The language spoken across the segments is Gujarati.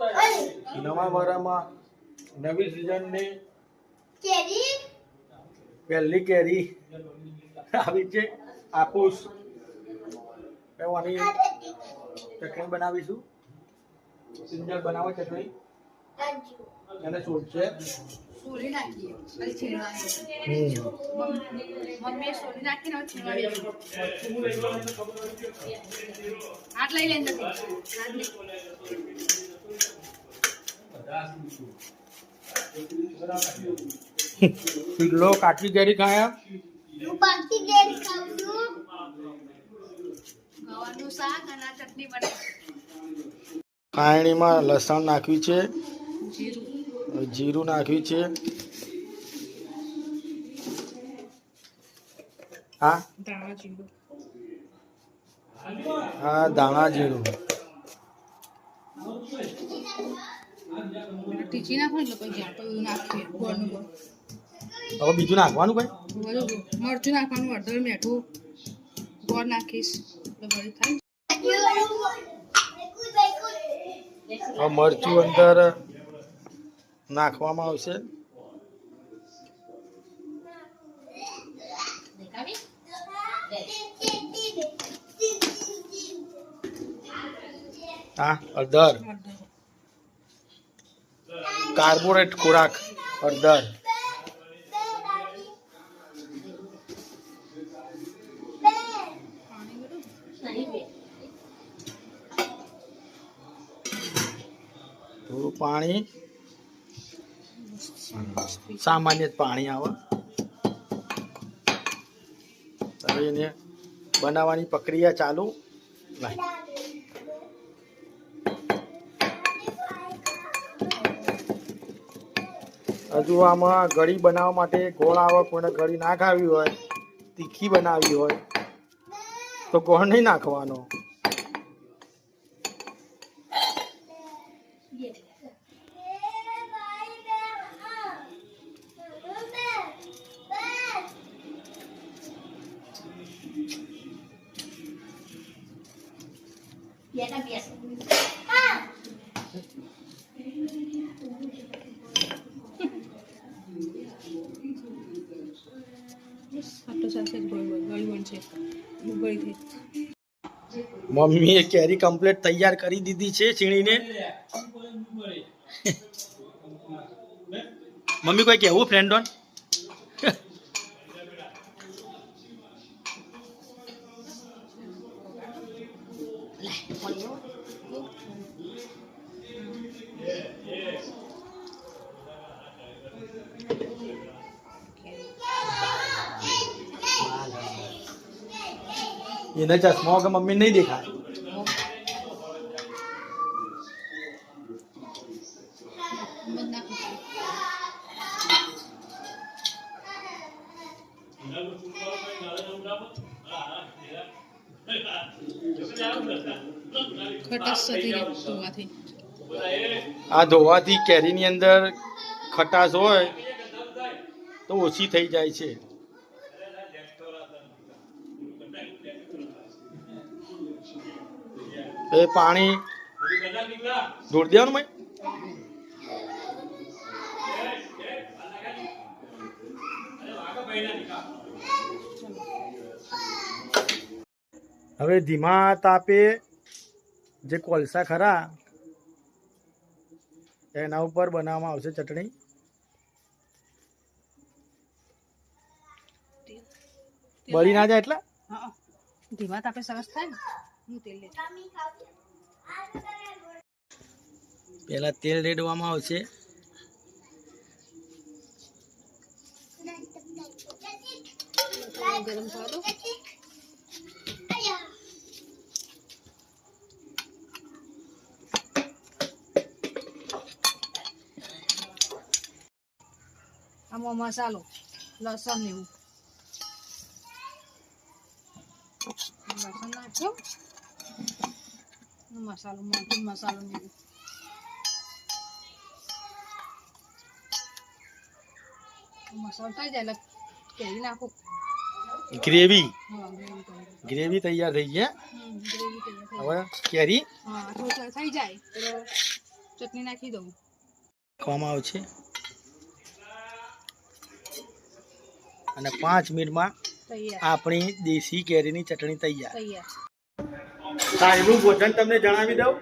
નવા વર્ષમાં નવી સિઝનની પહેલી કેરી આવી છે. આફૂસ એવાની ચટણી બનાવીશું. સિંજર બનાવો ચટણી અને સૂટ છે. સોલી નાખીએ પછી છીણવાની. મમ્મીએ સોલી નાખીને છીણવાની. હાથ લઈ લેજો. પિલ્લો કાચી કેરી ખાયા. પાકી કેરી ખાઉં છું. ગવાનું શાક અને આ ચટણી બને. ખાયણીમાં લસણ નાખ્યું છે, જીરું જીરું નાખ્યું છે. હા ધાણા જીરું હા ધાણા જીરું. ટીચી નાખો એટલે પછી જ્યાં તો નાખીએ ગોળનું ગોળ. હવે બીજું નાખવાનું કઈ? બરોબર મરચું નાખવાનું, હળદર મીઠું ગોળ નાખીશ એટલે બળી થાય. હવે મરચું અંદર નાખવામાં આવશે. હા હળદર, કાર્બોરેટ ખોરાક હળદર. થોડું પાણી, સામાન્ય જ પાણી આવે. હવે એને બનાવવાની પ્રક્રિયા ચાલુ. હજુ આમાં ગળી બનાવવા માટે ગોળ આવે. કોઈને ગળી ના ખાવી હોય, તીખી બનાવવી હોય તો ગોળ નહીં નાખવાનો. મમ્મીએ કેરી કમ્પ્લીટ તૈયાર કરી દીધી છે છીણીને. મમ્મી કોઈ કહેવું ફ્રેન્ડ ઓન? એને ચશ્મા કે મમ્મી નહીં દેખાય. આ ધોવાથી કેરીની અંદર ખટાશ હોય તો ઓછી થઈ જાય છે. એ પાણી ઢોળ દેવાનું ભાઈ. હવે ધીમા તાપે જે કોલસા ખરા એના ઉપર બનાવવામાં આવશે ચટણી. બળી ના જાય એટલે ધીમા તાપે સરસ થાય ને. હું તેલ લેતી. પહેલા તેલ રેડવામાં આવશે. ગરમ થવા દો. આમાં મસાલો લસણ એવું લસણ નાખ્યો. મસાલો મરચું મસાલો ને એવું. મસાલો થઈ જાય એટલે કેરી નાખો. ગ્રેવી હા ગ્રેવી તૈયાર થઈ ગયા. ગ્રેવી તૈયાર થઈ હવે કેરી હા થોડું થઈ જાય તો ચટણી નાખી દઉં. નાખવામાં આવે છે અને 5 મિનિટમાં તૈયાર. આપણી દેશી કેરીની ચટણી તૈયાર. તૈયાર. સાહેબનું ભોજન તમને જણાવી દઉં.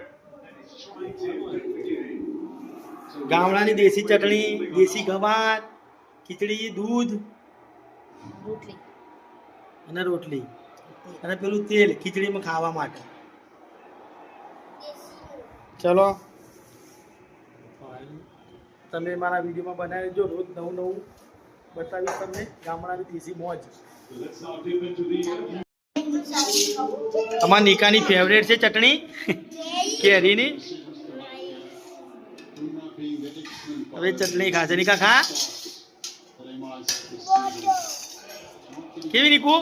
ગામડાની દેશી ચટણી, દેશી ગવાર, ખીચડી, દૂધ રોટલી. અને રોટલી અને પેલું તેલ ખીચડીમાં ખાવા માટે. ચલો તમે મારા વિડીયોમાં બનાવી જો રોજ નવું નવું બતાવીશ તમને ગામડાની દેશી મોજ. અમારા નિકાની ફેવરેટ છે ચટણી કેરીની. હવે ચટણી ખાશે નિકા ખા. કેવી નીકુ?